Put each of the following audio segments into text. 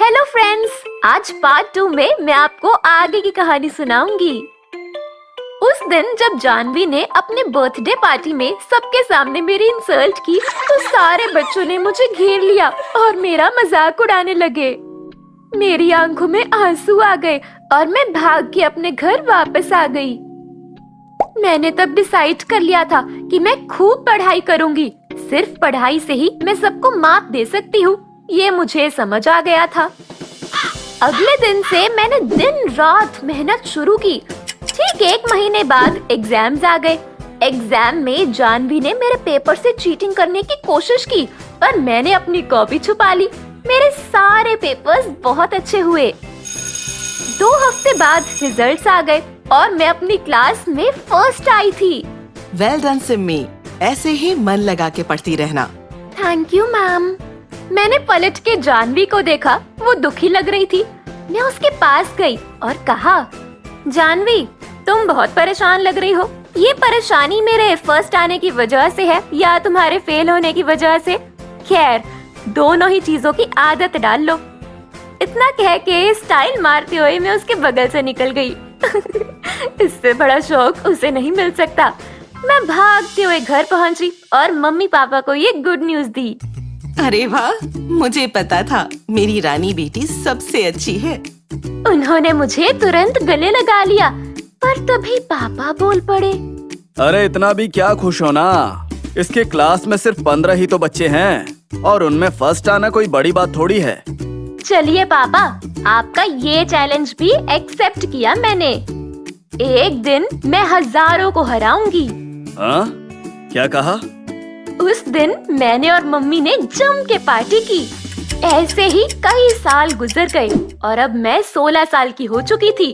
Hello friends, आज part 2 में मैं आपको आगे की कहानी सुनाऊंगी। उस दिन जब जानवी ने अपने बर्थडे पार्टी में सबके सामने मेरी इंसल्ट की, तो सारे बच्चों ने मुझे घेर लिया और मेरा मजाक उड़ाने लगे। मेरी आंखों में आंसू आ गए और मैं भाग के अपने घर वापस आ गई। मैंने तब डिसाइड कर लिया था कि मैं खूब पढ़ाई करूंगी। सिर्फ पढ़ाई से ही मैं सबको मात दे सकती हूँ, ये मुझे समझ आ गया था। अगले दिन से मैंने दिन रात मेहनत शुरू की। ठीक 1 महीने बाद एग्जाम्स आ गए। एग्जाम में जानवी ने मेरे पेपर से चीटिंग करने की कोशिश की, पर मैंने अपनी कॉपी छुपा ली। मेरे सारे पेपर्स बहुत अच्छे हुए। 2 हफ्ते बाद रिजल्ट्स आ गए और मैं अपनी क्लास में फर्स्ट आई थी। वेल डन सिम्मी, ऐसे ही मन लगा के पढ़ती रहना। Thank you ma'am. मैंने पलट के जानवी को देखा, वो दुखी लग रही थी। मैं उसके पास गई और कहा, जानवी तुम बहुत परेशान लग रही हो। ये परेशानी मेरे फर्स्ट आने की वजह से है या तुम्हारे फेल होने की वजह से? खैर, दोनों ही चीजों की आदत डाल लो। इतना कह के स्टाइल मारते हुए मैं उसके बगल से निकल गई। इससे बड़ा शौक उसे नहीं मिल सकता। मैं भागते हुए घर पहुंची और मम्मी पापा को ये गुड न्यूज दी। अरे वाह, मुझे पता था मेरी रानी बेटी सबसे अच्छी है। उन्होंने मुझे तुरंत गले लगा लिया, पर तभी पापा बोल पड़े, अरे इतना भी क्या खुश होना, इसके क्लास में सिर्फ 15 ही तो बच्चे हैं और उनमें फर्स्ट आना कोई बड़ी बात थोड़ी है। चलिए पापा, आपका ये चैलेंज भी एक्सेप्ट किया मैंने। एक दिन मैं हजारों को हराऊंगी। हाँ? क्या कहा? उस दिन मैंने और मम्मी ने जम के पार्टी की। ऐसे ही कई साल गुजर गए और अब मैं 16 साल की हो चुकी थी।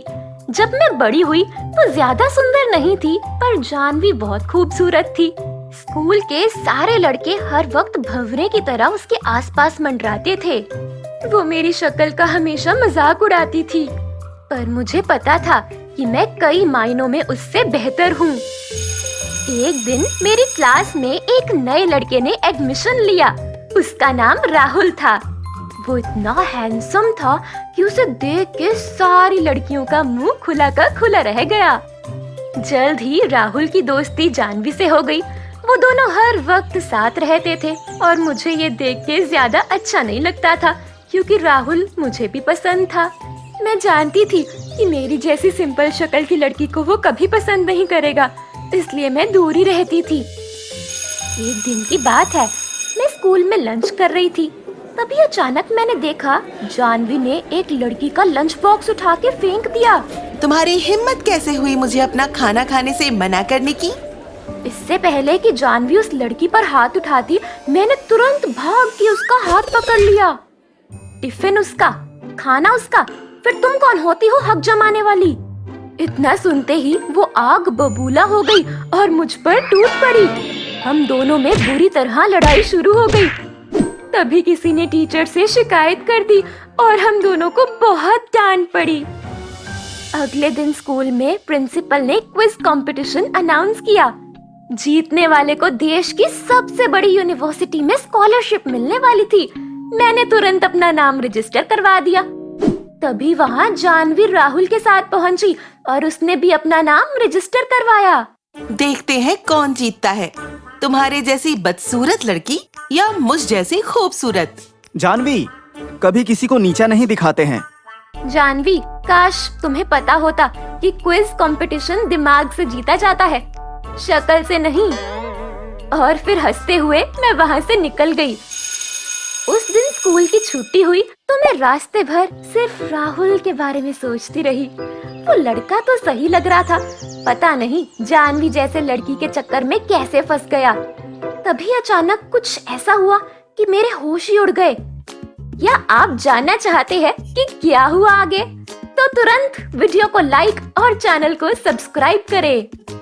जब मैं बड़ी हुई तो ज्यादा सुंदर नहीं थी, पर जानवी बहुत खूबसूरत थी। स्कूल के सारे लड़के हर वक्त भंवरे की तरह उसके आसपास मंडराते थे। वो मेरी शक्ल का हमेशा मजाक उड़ाती थी, पर मुझे पता था कि मैं कई मायनों में उससे बेहतर हूँ। एक दिन मेरी क्लास में एक नए लड़के ने एडमिशन लिया। उसका नाम राहुल था। वो इतना हैंडसम था कि उसे देख के सारी लड़कियों का मुंह खुला का खुला रह गया। जल्द ही राहुल की दोस्ती जानवी से हो गई। वो दोनों हर वक्त साथ रहते थे और मुझे ये देख के ज्यादा अच्छा नहीं लगता था, क्योंकि राहुल मुझे भी पसंद था। मैं जानती थी कि मेरी जैसी सिंपल शक्ल की लड़की को वो कभी पसंद नहीं करेगा, इसलिए मैं दूर ही रहती थी। एक दिन की बात है, मैं स्कूल में लंच कर रही थी। तभी अचानक मैंने देखा जानवी ने एक लड़की का लंच बॉक्स उठा के फेंक दिया। तुम्हारी हिम्मत कैसे हुई मुझे अपना खाना खाने से मना करने की? इससे पहले कि जानवी उस लड़की पर हाथ उठाती, मैंने तुरंत भाग के उसका हाथ पकड़ लिया। टिफिन उसका, खाना उसका, फिर तुम कौन होती हो हक जमाने वाली? इतना सुनते ही वो आग बबूला हो गई और मुझ पर टूट पड़ी। हम दोनों में बुरी तरह लड़ाई शुरू हो गई। तभी किसी ने टीचर से शिकायत कर दी और हम दोनों को बहुत डांट पड़ी। अगले दिन स्कूल में प्रिंसिपल ने क्विज कंपटीशन अनाउंस किया। जीतने वाले को देश की सबसे बड़ी यूनिवर्सिटी में स्कॉलरशिप मिलने वाली थी। मैंने तुरंत अपना नाम रजिस्टर करवा दिया। तभी वहाँ जानवी राहुल के साथ पहुँची और उसने भी अपना नाम रजिस्टर करवाया। देखते हैं कौन जीतता है, तुम्हारे जैसी बदसूरत लड़की या मुझ जैसी खूबसूरत। जानवी, कभी किसी को नीचा नहीं दिखाते हैं। जानवी, काश तुम्हें पता होता कि क्विज कंपटीशन दिमाग से जीता जाता है, शक्ल से नहीं। और फिर हंसते हुए मैं वहाँ से निकल गई। उस दिन स्कूल की छुट्टी हुई तो मैं रास्ते भर सिर्फ राहुल के बारे में सोचती रही। वो लड़का तो सही लग रहा था, पता नहीं जानवी जैसे लड़की के चक्कर में कैसे फंस गया। तभी अचानक कुछ ऐसा हुआ कि मेरे होश ही उड़ गए। या आप जानना चाहते हैं कि क्या हुआ आगे? तो तुरंत वीडियो को लाइक और चैनल को सब्सक्राइब करें।